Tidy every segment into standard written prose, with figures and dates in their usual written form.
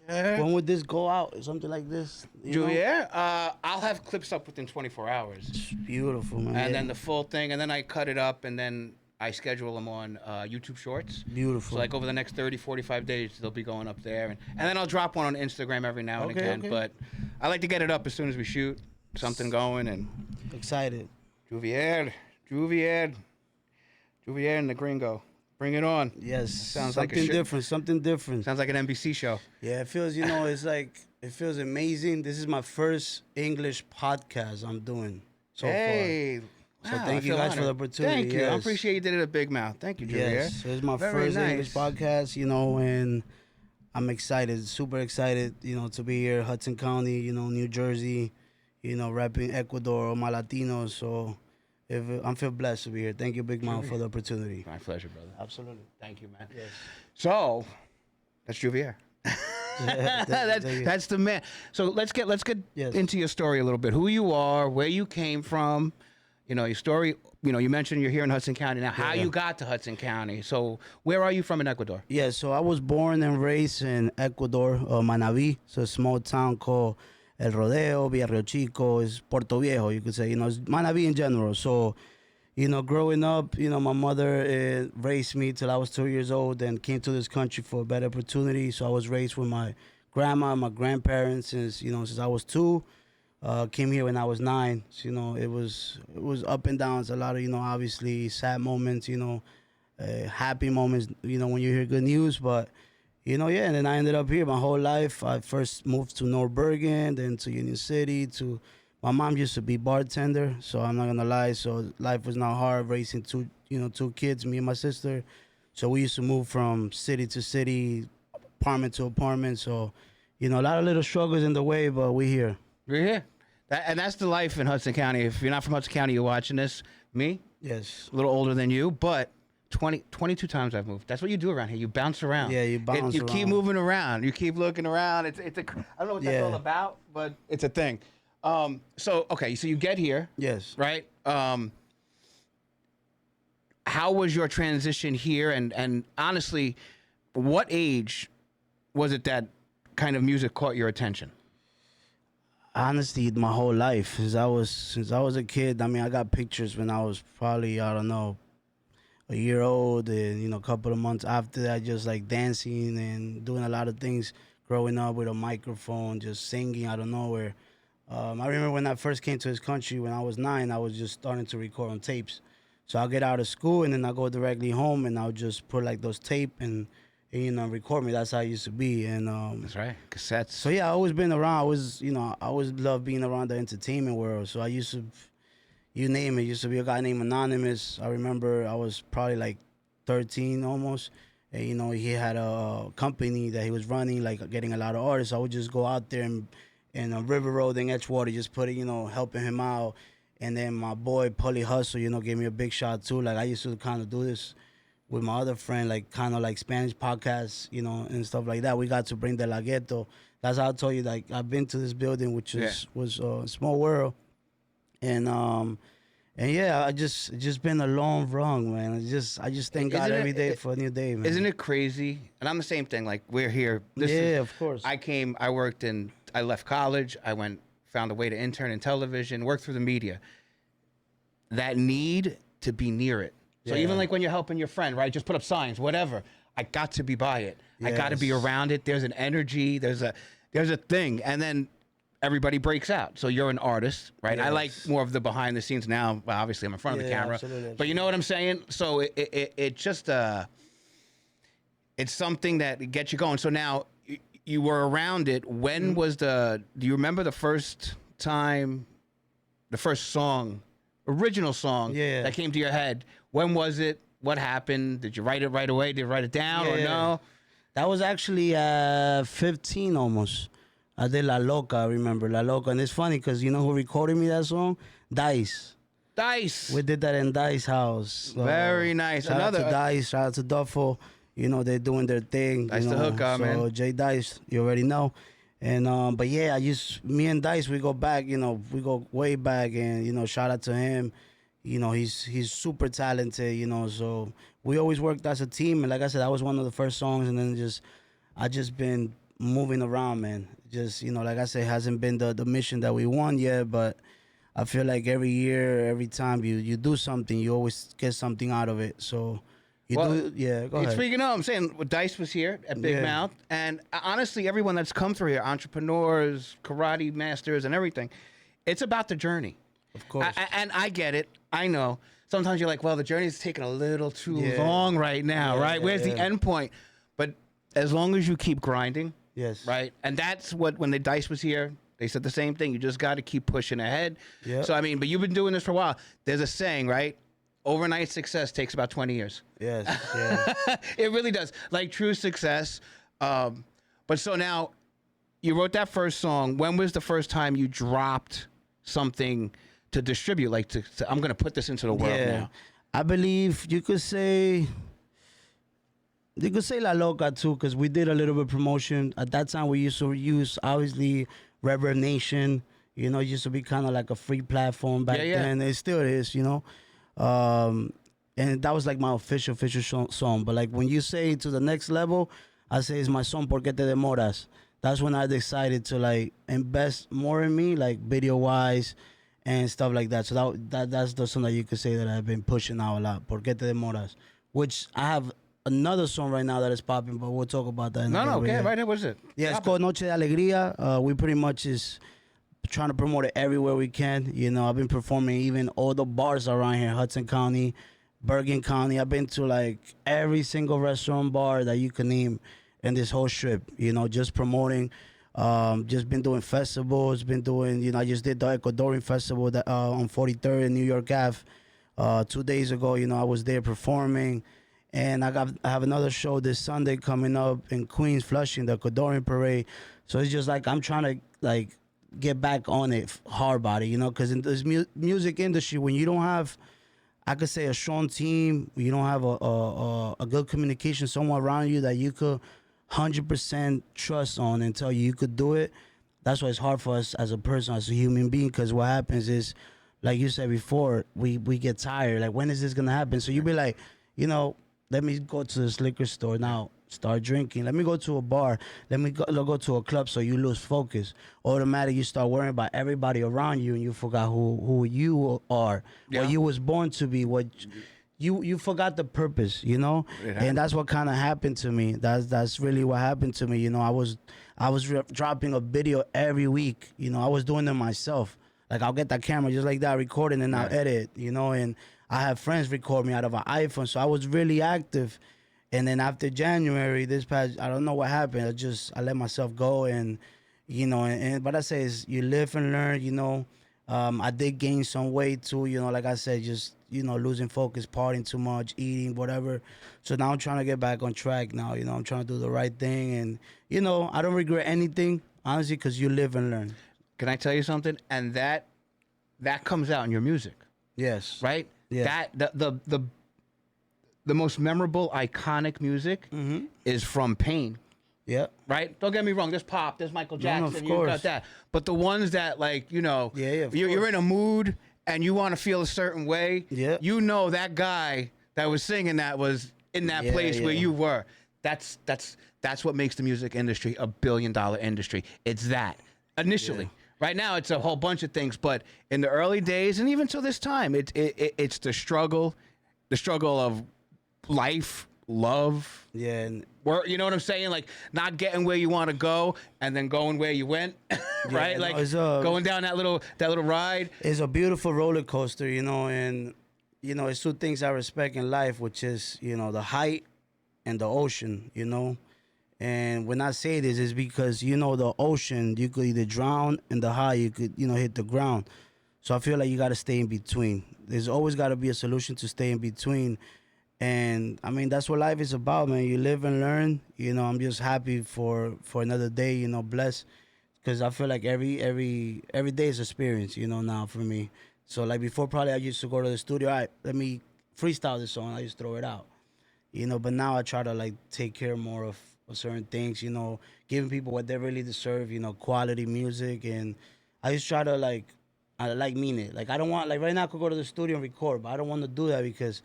When would this go out? Something like this? Juvier, I'll have clips up within 24 hours. It's beautiful, man. And then the full thing, and then I cut it up, and then I schedule them on YouTube Shorts. Beautiful. So like over the next 30, 45 days, they'll be going up there. And then I'll drop one on Instagram every now and again. Okay. But I like to get it up as soon as we shoot. Something going and... Excited. Juvier and the Gringo. Bring it on. Yes. Sounds something like different. Something different. Sounds like an NBC show. Yeah, it feels, it's like, it feels amazing. This is my first English podcast I'm doing so far. So wow, thank you guys for the opportunity. Thank you. Yes. I appreciate you did it a big mouth. Thank you, Juvier. Yes, it's my first English podcast, and I'm excited, super excited, to be here, Hudson County, New Jersey, repping Ecuador, all my Latinos. So I feel blessed to be here. Thank you, Big Mouth, for the opportunity. My pleasure, brother. Absolutely. Thank you, man. Yes. So that's Juvier. That's the man. So let's get into your story a little bit. Who you are, where you came from, your story. You mentioned you're here in Hudson County now. How you got to Hudson County? So where are you from in Ecuador? Yeah, so I was born and raised in Ecuador, Manabí. It's a small town called El Rodeo, Rio Chico. It's Puerto Viejo, you could say. It's Manabí in general. So, growing up, my mother raised me till I was 2 years old and came to this country for a better opportunity. So I was raised with my grandma, my grandparents since I was 2. Came here when I was 9. So, it was up and downs. A lot of, obviously sad moments, happy moments, when you hear good news. But, and then I ended up here my whole life. I first moved to North Bergen, then to Union City. My mom used to be bartender, so I'm not going to lie. So life was not hard raising two kids, me and my sister. So we used to move from city to city, apartment to apartment. So, a lot of little struggles in the way, but we're here. We're here. And that's the life in Hudson County. If you're not from Hudson County, you're watching this. Me? Yes. A little older than you, but 22 times I've moved. That's what you do around here. You bounce around. Yeah, you bounce You around. keep moving around. You keep looking around. I don't know what that's all about, but it's a thing. So you get here. Yes. Right? How was your transition here? And honestly, what age was it that kind of music caught your attention? Honestly, my whole life. Since I was a kid, I got pictures when I was probably, I don't know, a year old, and, a couple of months after that, just like dancing and doing a lot of things, growing up with a microphone, just singing out of nowhere. I remember when I first came to this country, when I was 9, I was just starting to record on tapes. So I'll get out of school and then I'll go directly home and I'll just put like those tape and record me. That's how I used to be. And that's right, cassettes. So yeah, I always been around. I always loved being around the entertainment world. So I used to, you name it, used to be a guy named Anonymous. I remember I was probably like 13 almost. And he had a company that he was running, like getting a lot of artists. I would just go out there and River Road in Edgewater, just putting, helping him out. And then my boy, Pully Hustle, gave me a big shot too. Like I used to kind of do this with my other friend, like kind of like Spanish podcasts, and stuff like that. We got to bring the La Ghetto. That's how I told you, like I've been to this building, which was a small world. And yeah, I just been a long run, man. I just thank God every day for a new day, man. Isn't it crazy? And I'm the same thing. Like we're here. Of course. I left college. Found a way to intern in television, work through the media. That need to be near it. So even like when you're helping your friend, right? Just put up signs, whatever. I got to be by it. Yes. I got to be around it. There's an energy. There's a thing. And then everybody breaks out. So you're an artist, right? Yes. I like more of the behind the scenes now. Well, obviously I'm in front of the camera. Absolutely. But you know what I'm saying? So it just it's something that gets you going. So now you were around it. When was do you remember the first time, the first song, original song that came to your head? When was it? What happened? Did you write it right away? Did you write it down or no? That was actually 15 almost. I did La Loca, I remember, La Loca. And it's funny because you know who recorded me that song? Dice. We did that in Dice house. So, very nice. Shout out to Dice, shout out to Duffel. They're doing their thing. Nice to hook up, man. So Jay Dice, you already know. And but yeah, me and Dice, we go back, we go way back, and shout out to him. He's super talented, so we always worked as a team. And like I said, that was one of the first songs, and then I just been moving around, man. Just, like I said, hasn't been the mission that we want yet, but I feel like every year, every time you do something, you always get something out of it. So yeah, go ahead. Speaking of, I'm saying Dice was here at Big Yeah. Mouth, and honestly, everyone that's come through here, entrepreneurs, karate masters, and everything, it's about the journey. Of course. And I get it. I know. Sometimes you're like, well, the journey's taking a little too Yeah. long right now, Yeah, right? yeah, Where's the yeah. end point? But as long as you keep grinding, Yes. right? And that's what, when the Dice was here, they said the same thing. You just got to keep pushing ahead. Yeah. So, I mean, but you've been doing this for a while. There's a saying, right? Overnight success takes about 20 years. Yes. Yeah. It really does. Like true success. But so now you wrote that first song. When was the first time you dropped something to distribute? Like to I'm going to put this into the world now. I believe you could say La Loca too, because we did a little bit of promotion. At that time, we used to use, obviously, Reverb Nation. It used to be kind of like a free platform back then. It still is, and that was like my official song. But like when you say to the next level, I say it's my song, Porque Te Demoras. That's when I decided to like invest more in me, like video-wise and stuff like that. So that's the song that you could say that I've been pushing out a lot, Porque Te Demoras, which I have another song right now that is popping, but we'll talk about that. Okay, right there. What is it? Yeah, it's called Noche De Alegría. We pretty much is trying to promote it everywhere we can. I've been performing even all the bars around here, Hudson County, Bergen County. I've been to like every single restaurant, bar that you can name in this whole strip, just promoting. Just been doing festivals, been doing, I just did the Ecuadorian festival that, on 43rd in New York Ave. 2 days ago, I was there performing. And I have another show this Sunday coming up in Queens, Flushing, the Ecuadorian parade. So it's just like I'm trying to like get back on it hard body, because in this music industry, when you don't have, I could say, a strong team, you don't have a good communication, someone around you that you could 100% trust on and tell you could do it. That's why it's hard for us as a person, as a human being, because what happens is, like you said before, we get tired. Like, when is this going to happen? So you be like, let me go to this liquor store now, start drinking. Let me go to a bar. Let me go to a club, so you lose focus. Automatically, you start worrying about everybody around you, and you forgot who you are, what you was born to be, what you forgot the purpose, and that's what kind of happened to me. That's really what happened to me. I was dropping a video every week. I was doing it myself. Like, I'll get that camera just like that, recording, and I'll edit. And I have friends record me out of an iPhone, so I was really active. And then after January, this past, I don't know what happened. I let myself go, and but I say is you live and learn. I did gain some weight too. Like I said, just losing focus, partying too much, eating, whatever. So now I'm trying to get back on track. Now I'm trying to do the right thing, and I don't regret anything, honestly, because you live and learn. Can I tell you something? And that comes out in your music. Yes. Right? Yeah. The most memorable, iconic music is from pain. Yeah. Right? Don't get me wrong. There's pop, there's Michael Jackson, of you course. got that. But the ones that, like, of you're in a mood and you want to feel a certain way, that guy that was singing that was in that place where you were. That's what makes the music industry a billion-dollar industry. It's that. Initially. Right now, it's a whole bunch of things, but in the early days, and even till this time, it's the struggle of life, love, and work. You know what I'm saying? Like, not getting where you want to go, and then going where you went, right? Like, going down that little ride. It's a beautiful roller coaster, and it's two things I respect in life, which is the height and the ocean, And when I say this, it's because, the ocean, you could either drown, and the high, you could, hit the ground. So I feel like you got to stay in between. There's always got to be a solution to stay in between. And, I mean, that's what life is about, man. You live and learn. I'm just happy for another day, blessed. Because I feel like every day is experience, now for me. So, like, before, probably I used to go to the studio. All right, let me freestyle this song. I just throw it out. But now I try to, like, take care more of certain things, giving people what they really deserve, quality music. And I just try to mean it. Like, I don't want, like, right now I could go to the studio and record, but I don't want to do that because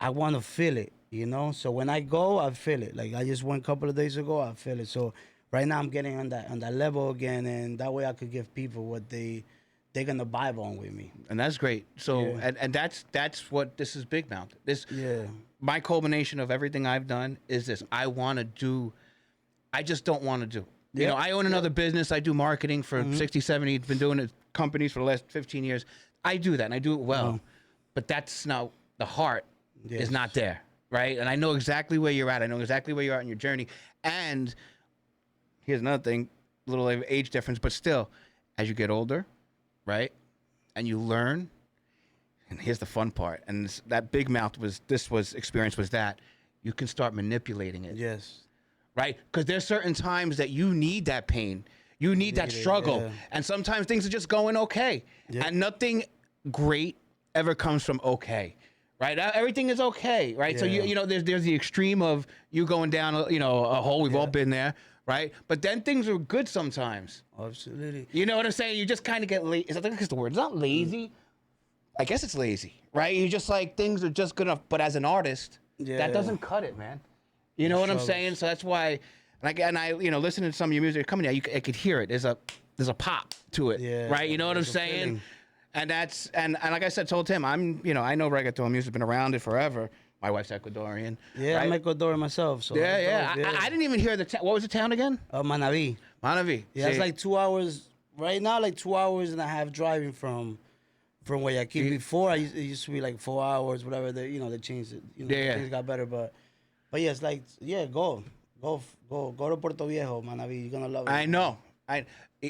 I want to feel it. You know, so when I go, I feel it. Like I just went a couple of days ago, I feel it. So right now I'm getting on that level again, and that way I could give people what they're gonna vibe on with me. And that's great. So Yeah. and that's what this is Big Mouth. This Yeah. my culmination of everything I've done is this. I want to do. I just don't want to do. You Yeah. know, I own another business. I do marketing for 60, 70. Been doing it companies for the last 15 years. I do that, and I do it well. But that's not the heart is not there, right? And I know exactly where you're at. I know exactly where you're at in your journey. And here's another thing, little age difference, but still, as you get older, right, and you learn. And here's the fun part. And that Big Mouth experience was that you can start manipulating it. Yes. Right? Because there's certain times that you need that pain. You need that struggle. yeah. And sometimes things are just going okay. Yeah. And nothing great ever comes from okay. Right? Everything is okay. Right? So, Yeah. you know, there's the extreme of you going down, you know, a hole. We've all been there. Right? But then things are good sometimes. Absolutely. You know what I'm saying? You just kind of get lazy. I think that's the word. It's not lazy. I guess it's lazy. Right? You just like things are just good enough. But as an artist, that doesn't cut it, man. You know what I'm saying? So that's why, and I, you know, listening to some of your music coming out, I could hear it. There's a pop to it, Yeah, right? You know what I'm there's a saying? feeling. And that's and like I said, told Tim, you know, I know reggaeton music, been around it forever. My wife's Ecuadorian. Yeah, right? I'm Ecuadorian myself. So Yeah. that's dope, I didn't even hear what was the town again? Manabí. Manabí. Yeah, it's like 2 hours right now, like 2 hours and a half driving from Guayaquil. Before it used to be like 4 hours, whatever. They changed it. You know, Yeah. things got better, but yeah, it's like go to Puerto Viejo, Manabí. You're gonna love it. I know.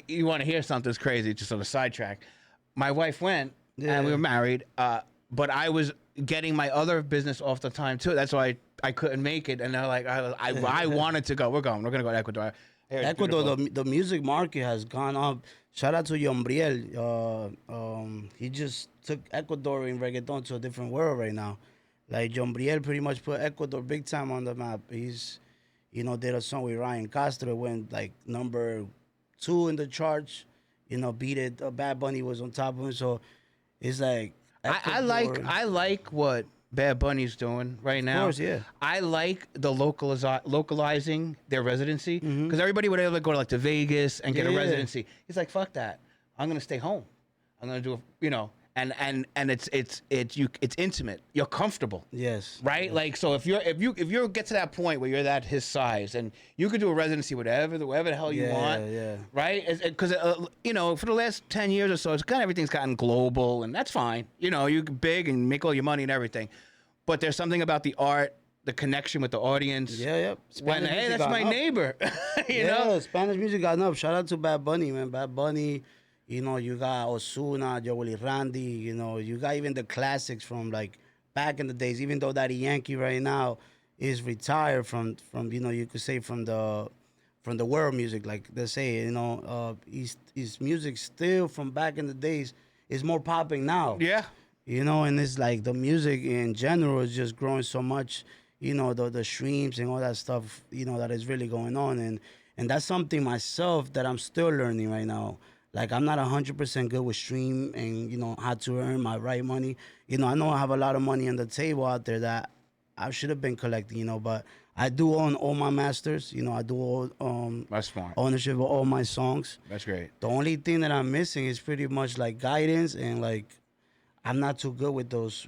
You want to hear something that's crazy? Just on a sidetrack. My wife went, and we were married. But I was getting my other business off the time too. That's why I couldn't make it. And they're like, I wanted to go. We're going. We're gonna go to Ecuador. Ecuador, the music market has gone up. Shout out to Jumbriel. He just took Ecuador in reggaeton to a different world right now. Like Jumbriel pretty much put Ecuador big time on the map. He's, did a song with Ryan Castro. It went like number 2 in the charts. Beat it. Bad Bunny was on top of him. So it's like I like what Bad Bunny's doing right now. Of course, yeah. I like the localizing their residency because everybody would able to go to to Vegas and get a residency. He's like, fuck that. I'm gonna stay home. I'm gonna do and it's intimate. You're comfortable. Yes. Right? Yes. Like so if you get to that point where you're that his size and you could do a residency whatever the hell you want. Yeah. Right? Because for the last 10 years or so it's everything's gotten global and that's fine. You're big and make all your money and everything. But there's something about the art, the connection with the audience. Yeah. When hey, that's my neighbor. you yeah, know? Spanish music got up. Shout out to Bad Bunny, man. Bad Bunny. You got Ozuna, Joel Randy. You got even the classics from like back in the days. Even though Daddy Yankee right now is retired from you could say from the world music, like they say. His music still from back in the days is more popping now. Yeah. And it's like the music in general is just growing so much. The streams and all that stuff. That is really going on, and that's something myself that I'm still learning right now. Like, I'm not 100% good with stream and, how to earn my right money. I know I have a lot of money on the table out there that I should have been collecting, but I do own all my masters. I do That's smart. ownership of all my songs. That's great. The only thing that I'm missing is pretty much, like, guidance and, like, I'm not too good with those,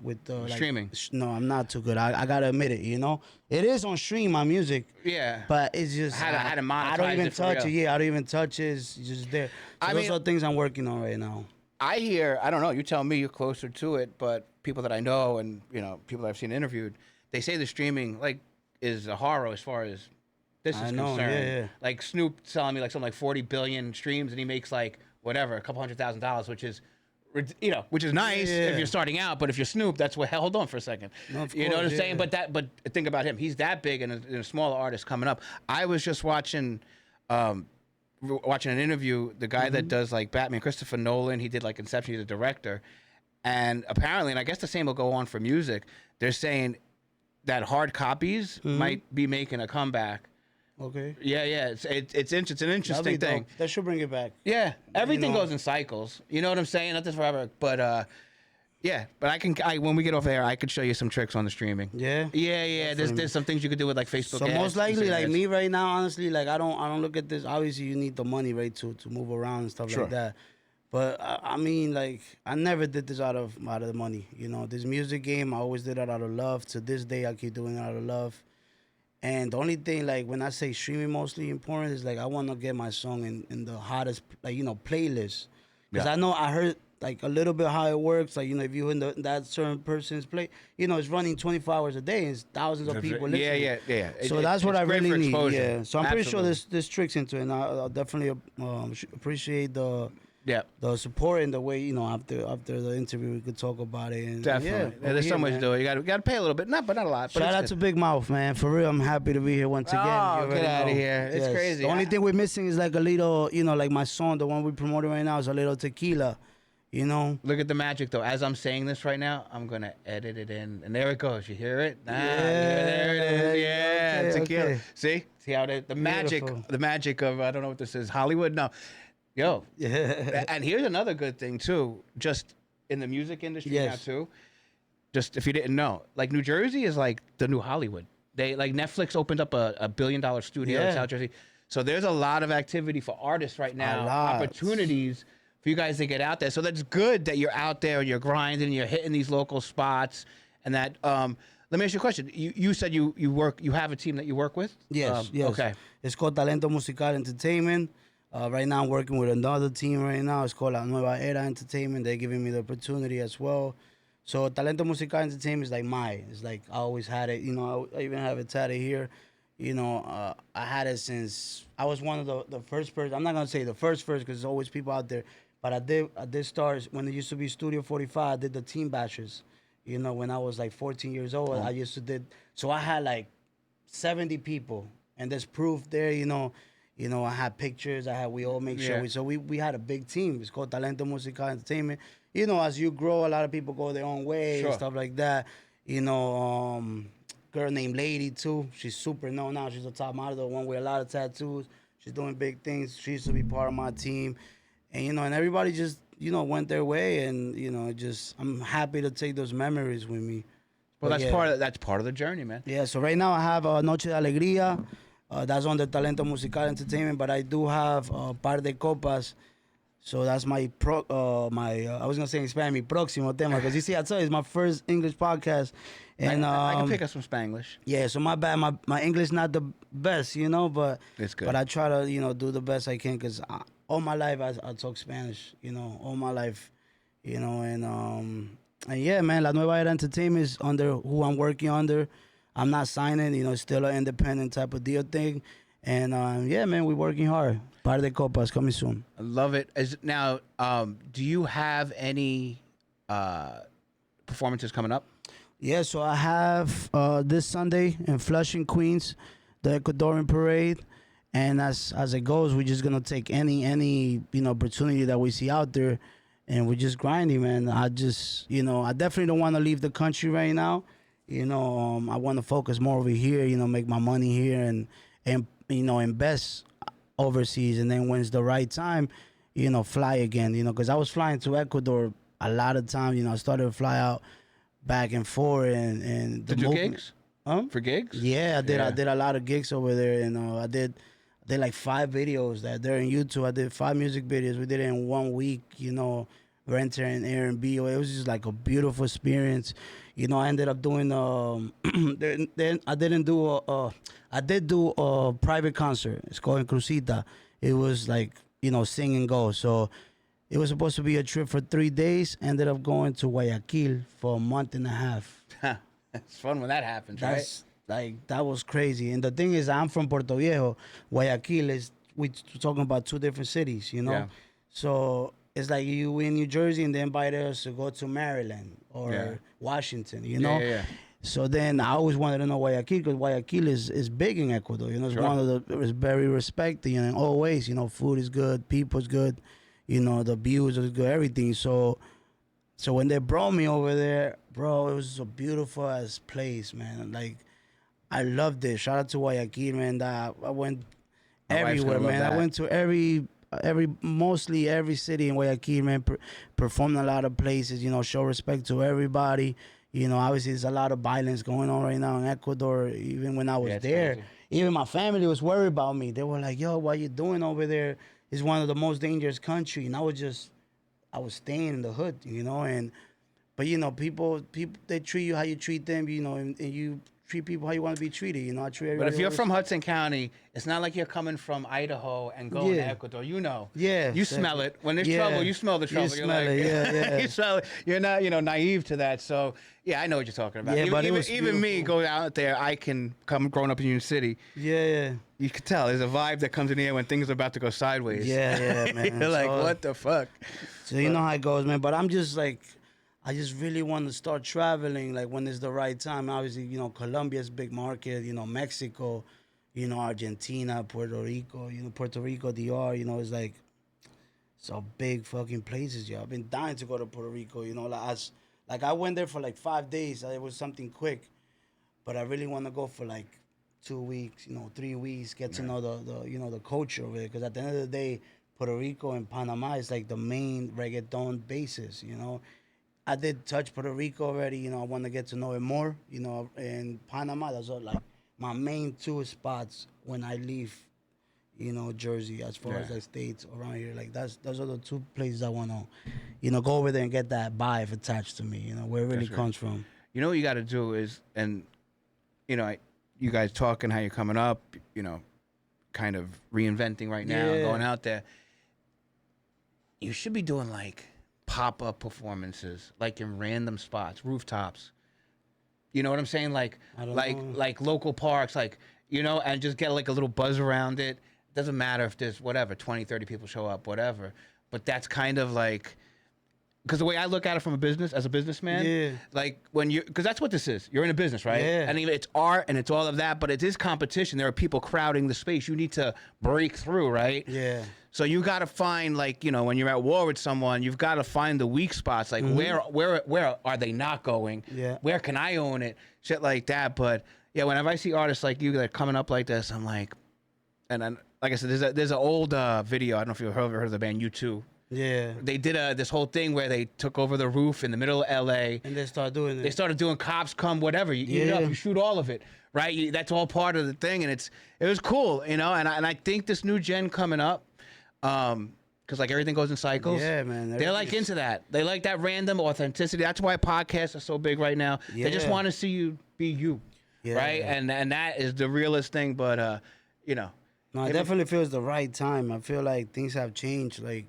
streaming. No, I'm not too good. I gotta admit it. It is on stream, my music. Yeah. But it's just How to monetize I don't even it for touch real. it. Yeah, I don't even touch it. It's just there. So those are things I'm working on right now. I don't know. You tell me. You're closer to it, but people that I know and people that I've seen interviewed, they say the streaming is a horror as far as this is concerned. Yeah. Like Snoop telling me something like 40 billion streams, and he makes a couple $100,000, which is. Which is nice if you're starting out, but if you're Snoop, that's what. Hold on for a second. No, of you know what I'm course, saying? But think about him. He's that big and a smaller artist coming up. I was just watching an interview. The guy that does Batman, Christopher Nolan. He did Inception. He's a director, and apparently, and I guess the same will go on for music. They're saying that hard copies might be making a comeback. Okay. Yeah. It's an interesting thing. That should bring it back. Yeah, everything goes in cycles. You know what I'm saying? Not this forever, but Yeah, but when we get off air, I could show you some tricks on the streaming. Yeah. Yeah. There's some things you could do with like Facebook. So ads, most likely, Instagram like ads. me right now, honestly, like I don't look at this. Obviously, you need the money, right, to move around and stuff Sure. like that. But I mean, like I never did this out of the money. You know, this music game, I always did it out of love. To this day, I keep doing it out of love. And the only thing, like when I say streaming mostly important, is like I want to get my song in the hottest, like playlist. Because Yeah. I know I heard like a little bit how it works. Like if you in that certain person's play, it's running 24 hours a day and it's thousands of people listening. Yeah. So that's what it's I great really for need. exposure. Yeah. So I'm pretty sure Absolutely. there's tricks into it, and I'll definitely appreciate the Yeah. support and the way after the interview we could talk about it. And Definitely. yeah, There's so much man. to do. You got to pay a little bit, but not a lot. But Shout out to Big Mouth, man. For real, I'm happy to be here once again. Oh, You already get outta know. here. It's crazy. The only thing we're missing is like a little, like my song, the one we're promoting right now, is a little tequila. Look at the magic, though. As I'm saying this right now, I'm going to edit it in. And there it goes. You hear it? There it is. Yeah. Okay, Tequila. okay. See how the magic, Beautiful. the magic of, I don't know what this is, Hollywood? No. Yo. Yeah. And here's another good thing, too. Just in the music industry now, Yes. too. Just if you didn't know, like New Jersey is like the new Hollywood. Like Netflix opened up a $1 billion studio in Yeah. South Jersey. So there's a lot of activity for artists right now. lot. Opportunities for you guys to get out there. So that's good that you're out there and you're grinding and you're hitting these local spots. And that let me ask you a question. You said you have a team that you work with? Yes. Okay. It's called Talento Musical Entertainment. Right now, I'm working with another team right now. It's called La Nueva Era Entertainment. They're giving me the opportunity as well. So Talento Musical Entertainment is like it's like I always had it. I even have it tatted here. I had it since I was one of the first person. I'm not gonna say the first because there's always people out there. But I did start when it used to be Studio 45. I did the team bashes. When I was like 14 years old, I used to did. So I had like 70 people, and there's proof there. I had pictures. We all make sure. Yeah. We had a big team. It's called Talento Musical Entertainment. As you grow, a lot of people go their own way Sure. and stuff like that. Girl named Lady too. She's super known now. She's a top model, the one with a lot of tattoos. She's doing big things. She used to be part of my team, and and everybody just went their way, and I'm happy to take those memories with me. Well, But that's part of the journey, man. Yeah, so right now I have Noche De Alegría. That's on the Talento Musical Entertainment, but I do have Par de Copas. So that's my I was gonna say in Spanish, mi próximo tema, because you see, I tell you, it's my first English podcast, and I can pick up some Spanglish. yeah, so my bad, my English not the best, but It's good. but I try to do the best I can, because all my life I talk Spanish, all my life, and yeah, man, La Nueva Era Entertainment is under who I'm working under. I'm not signing, it's still an independent type of deal thing, and yeah, man, we're working hard. Par de Copas coming soon. I love it. Now, do you have any performances coming up? Yeah, so I have this Sunday in Flushing, Queens, the Ecuadorian parade, and as it goes, we're just gonna take any opportunity that we see out there, and we're just grinding, man. I definitely don't want to leave the country right now. I want to focus more over here. Make my money here and invest overseas, and then when it's the right time, fly again. Because I was flying to Ecuador a lot of time. I started to fly out back and forth, and the Did you movement- gigs? Huh? For gigs? Yeah, I did. Yeah. I did a lot of gigs over there, and I did like 5 videos that they're in YouTube. I did 5 music videos. We did it in 1 week. Renting Airbnb. It was just like a beautiful experience. I ended up doing. Then I didn't do I did do a private concert. It's called Crucita. It was like sing and go. So it was supposed to be a trip for 3 days. Ended up going to Guayaquil for a month and a half. It's fun when that happens, right? That's that was crazy. And the thing is, I'm from Puerto Viejo. Guayaquil is we talking about 2 different cities, Yeah. So it's like you in New Jersey and they invited us to go to Maryland or Yeah. Washington, Yeah. So then I always wanted to know Guayaquil, because Guayaquil is big in Ecuador. It's Sure. one of it's very respected in all ways. Food is good, people's good, the views is good, everything. So when they brought me over there, bro, it was a beautiful ass place, man. Like I loved it. Shout out to Guayaquil, man. I went My wife's everywhere, gonna love man. I that. went to every mostly every city in Guayaquil, man, performed a lot of places, show respect to everybody. Obviously there's a lot of violence going on right now in Ecuador. Even when I was it's there, crazy. even my family was worried about me. They were like, yo, what you doing over there? It's one of the most dangerous country. And I was staying in the hood, but people they treat you how you treat them, and you treat people how you want to be treated. I treat But everybody. if you're from Hudson County, it's not like you're coming from Idaho and going to Yeah. Ecuador. Yeah, You smell it. When there's yeah. trouble, you smell the trouble. You You're smell like, it, yeah. you smell it. You're not, naive to that. So, yeah, I know what you're talking about. Yeah, even, but it was even me beautiful. going out there, I can come growing up in Union City. Yeah. You can tell there's a vibe that comes in the air when things are about to go sideways. Yeah, man. You're like, So- what the fuck? So you know how it goes, man. But I'm just like, I just really want to start traveling, like when it's the right time. Obviously, Colombia's big market. Mexico, Argentina, Puerto Rico. Puerto Rico, DR. It's like, it's a big fucking places. Yo, I've been dying to go to Puerto Rico. Like I went there for like 5 days. It was something quick, but I really want to go for like 2 weeks. 3 weeks. Get to know the culture of it. Because at the end of the day, Puerto Rico and Panama is like the main reggaeton basis. I did touch Puerto Rico already. I want to get to know it more. And Panama, those are like my main two spots when I leave, Jersey, as far as like states around here. Like those are the two places I want to, go over there and get that vibe attached to me. Where it really comes from. You know what you got to do is, and you guys talking how you're coming up, kind of reinventing right now, going out there. You should be doing like pop-up performances, like in random spots, rooftops. You know what I'm saying? Like local parks, and just get like a little buzz around it. Doesn't matter if there's 20, 30 people show up, whatever. But that's kind of like, because the way I look at it from as a businessman, like because that's what this is. You're in a business, right? Yeah. And even it's art and it's all of that, but it is competition. There are people crowding the space. You need to break through, right? Yeah. So you got to find, like, when you're at war with someone, you've got to find the weak spots. Like, where are they not going? Yeah. Where can I own it? Shit like that. But yeah, whenever I see artists like you that are coming up like this, I'm like, and then, like I said, there's an old video. I don't know if you've heard of the band U2. Yeah. They did this whole thing where they took over the roof in the middle of LA. And they start doing it. They started doing cops come, whatever. You eat it up, you shoot all of it, right? That's all part of the thing, and it was cool, And I think this new gen coming up, because like everything goes in cycles. Yeah, man. They're like into that. They like that random authenticity. That's why podcasts are so big right now. They just want to see you be you, right? And that is the realest thing. But No, it definitely feels the right time. I feel like things have changed, like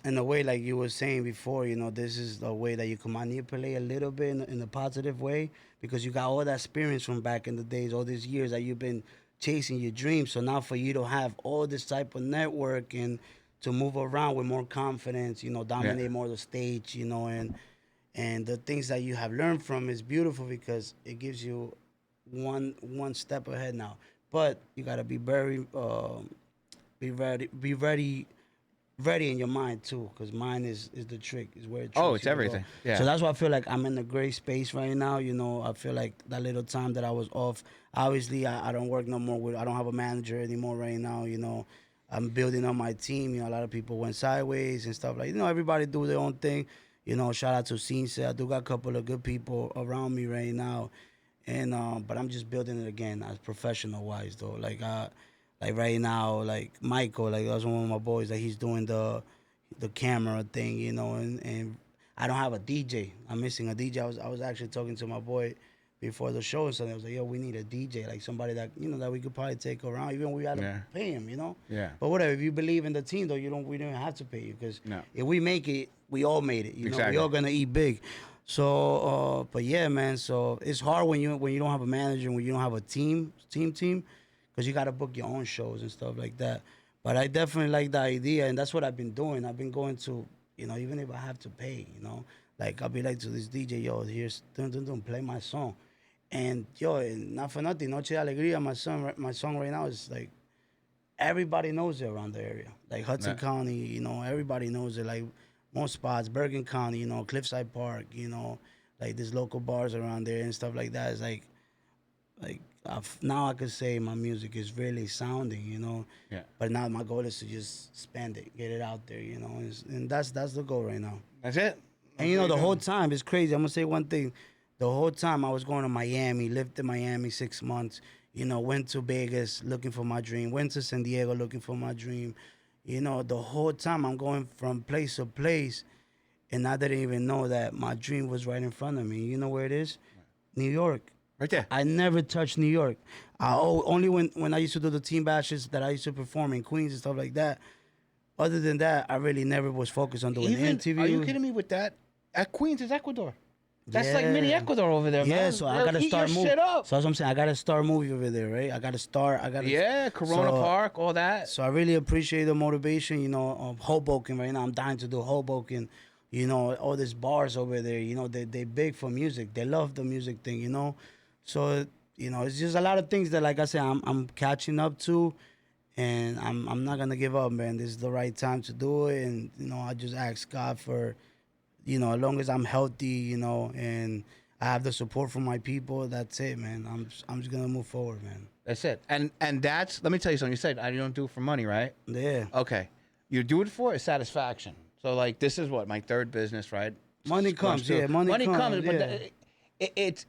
in a way, like you were saying before. This is the way that you can manipulate a little bit in a positive way, because you got all that experience from back in the days, all these years that you've been chasing your dreams. So now for you to have all this type of network and to move around with more confidence, dominate more the stage, and the things that you have learned from is beautiful, because it gives you one step ahead now. But you gotta be ready in your mind too, because mind is the trick, is where it it's everything. go. Yeah. So that's why I feel like I'm in a great space right now. I feel like that little time that I was off, obviously I don't work no more I don't have a manager anymore right now. I'm building up my team. A lot of people went sideways and stuff like, everybody do their own thing. Shout out to Cince. I do got a couple of good people around me right now. And but I'm just building it again as professional wise though. Like right now, like Michael, like that's one of my boys, that he's doing the camera thing, and I don't have a DJ. I'm missing a DJ. I was actually talking to my boy before the show and something. I was like, yo, we need a DJ, like somebody that that we could probably take around. Even we had to pay him, Yeah. But whatever. If you believe in the team though, we don't have to pay you, because if we make it, we all made it. Exactly. We all gonna eat big. So, but yeah, man. So it's hard when you don't have a manager, when you don't have a team, because you gotta book your own shows and stuff like that. But I definitely like the idea, and that's what I've been doing. I've been going to, even if I have to pay, like I'll be like to this DJ, yo, here's play my song, and yo, not for nothing, Noche De Alegría, my song right now is like everybody knows it around the area, like Hudson County, everybody knows it, like. Most spots, Bergen County, Cliffside Park, like there's local bars around there and stuff like that. It's like now I could say my music is really sounding, you know. Yeah. But now my goal is to just spend it, get it out there, you know. And that's the goal right now. That's it. And you know, the whole time it's crazy. I'm gonna say one thing. The whole time I was going to Miami, lived in Miami 6 months. You know, went to Vegas looking for my dream. Went to San Diego looking for my dream. You know, the whole time I'm going from place to place, and I didn't even know that my dream was right in front of me. You know where it is? New York. Right there. I never touched New York. Only when I used to do the team bashes that I used to perform in Queens and stuff like that. Other than that, I really never was focused on doing interviews. Are you kidding me with that? At Queens is Ecuador. That's like Yeah. mini Ecuador over there, man. Yeah, so I gotta Heat start your moving. shit up. So that's what I'm saying. I gotta start moving over there, right? I gotta. Yeah, Corona So- Park, all that. So I really appreciate the motivation, you know, of Hoboken right now. I'm dying to do Hoboken. You know, all these bars over there, you know, they big for music. They love the music thing, you know. So, you know, it's just a lot of things that, like I said, I'm catching up to, and I'm not gonna give up, man. This is the right time to do it, and you know, I just ask God for, you know, as long as I'm healthy, you know, and I have the support from my people. That's it, man. I'm just gonna move forward, man. That's it. And that's, let me tell you something. You said I don't do it for money, right? Yeah. Okay. You do it for satisfaction. So like this is what my third business, right? Money comes, yeah. Money comes, but yeah. it's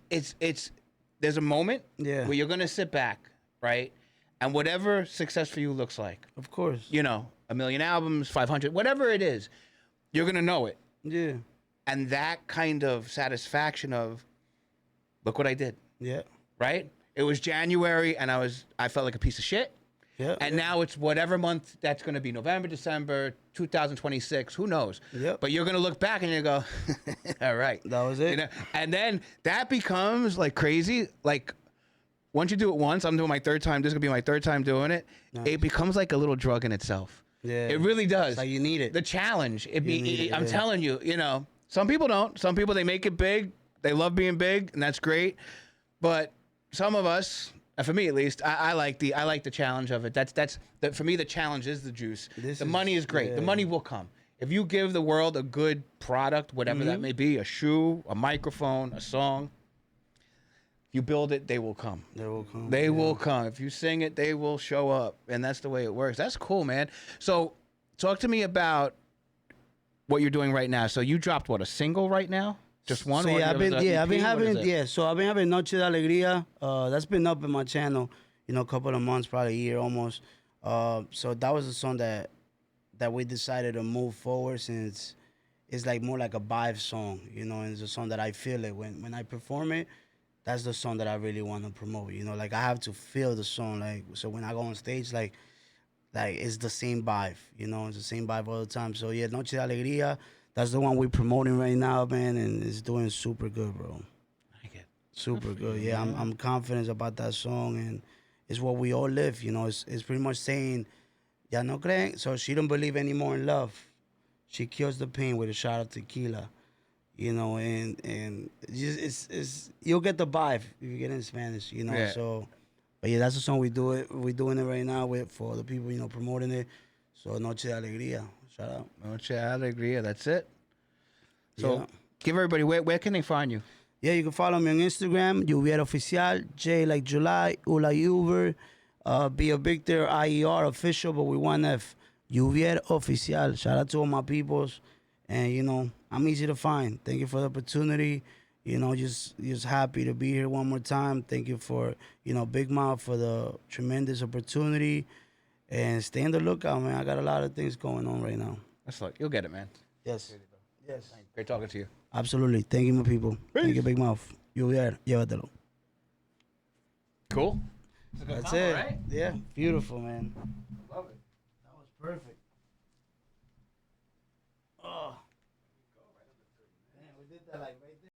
there's a moment Yeah. where you're gonna sit back, right? And whatever success for you looks like, Of course. you know, 1 million albums, 500, whatever it is, you're gonna know it. Yeah. And that kind of satisfaction of, look what I did, Yeah. right? It was January and I felt like a piece of shit. Yeah. And now it's whatever month that's going to be, November, December, 2026, who knows? Yep. But you're going to look back and you go, all right. That was it. You know? And then that becomes like crazy. Like once you do it once, I'm doing my third time. This is going to be my third time doing it. Nice. It becomes like a little drug in itself. Yeah. It really does. It's like you need it. The challenge. need it, I'm yeah. telling you, you know, some people don't. Some people, they make it big. They love being big, and that's great. But some of us, and for me at least, I like the challenge of it. That's for me, the challenge is the juice. The money is great. The yeah. money will come. If you give the world a good product, whatever Mm-hmm. that may be, a shoe, a microphone, a song, if you build it, they will come. They will come. They will come. If you sing it, they will show up. And that's the way it works. That's cool, man. So talk to me about what you're doing right now. So you dropped, what, a single right now? Just one? So or yeah, I've was been it an yeah, I've been EP? What is having it? yeah. So I've been having Noche De Alegría. That's been up in my channel, you know, a couple of months, probably a year almost. So that was a song that we decided to move forward, since it's like more like a vibe song, you know, and it's a song that I feel it when I perform it. That's the song that I really want to promote, you know. Like I have to feel the song, like so when I go on stage, like it's the same vibe, you know, it's the same vibe all the time. So yeah, Noche De Alegría. That's the one we're promoting right now, man, and it's doing super good, bro. I get it. Super good. Yeah, I'm confident about that song, and it's what we all live. You know, it's pretty much saying, "Ya no creen," so she don't believe anymore in love. She kills the pain with a shot of tequila. You know, and it's you'll get the vibe if you get in Spanish. You know, Yeah. so. But yeah, that's the song we're doing it right now with for the people, you know, promoting it. So Noche De Alegría. Shout out. Noche De Alegría. That's it. So Yeah. give everybody, where can they find you? Yeah, you can follow me on Instagram, Juvier Oficial, J like July, U like Uber, be a Victor, IER official, but we one F, Juvier Oficial. Shout out to all my peoples, and you know, I'm easy to find. Thank you for the opportunity. You know, just happy to be here one more time. Thank you for, you know, Big Mouth for the tremendous opportunity, and stay on the lookout, man. I got a lot of things going on right now. Let's look. You'll get it, man. Yes. Yes. Great talking to you. Absolutely. Thank you, my people. Thank you, Big Mouth. Juvier, llévatelo. Cool. That's it. Right? Yeah. Beautiful, man. Love it. That was perfect. Oh. Man, we did that like right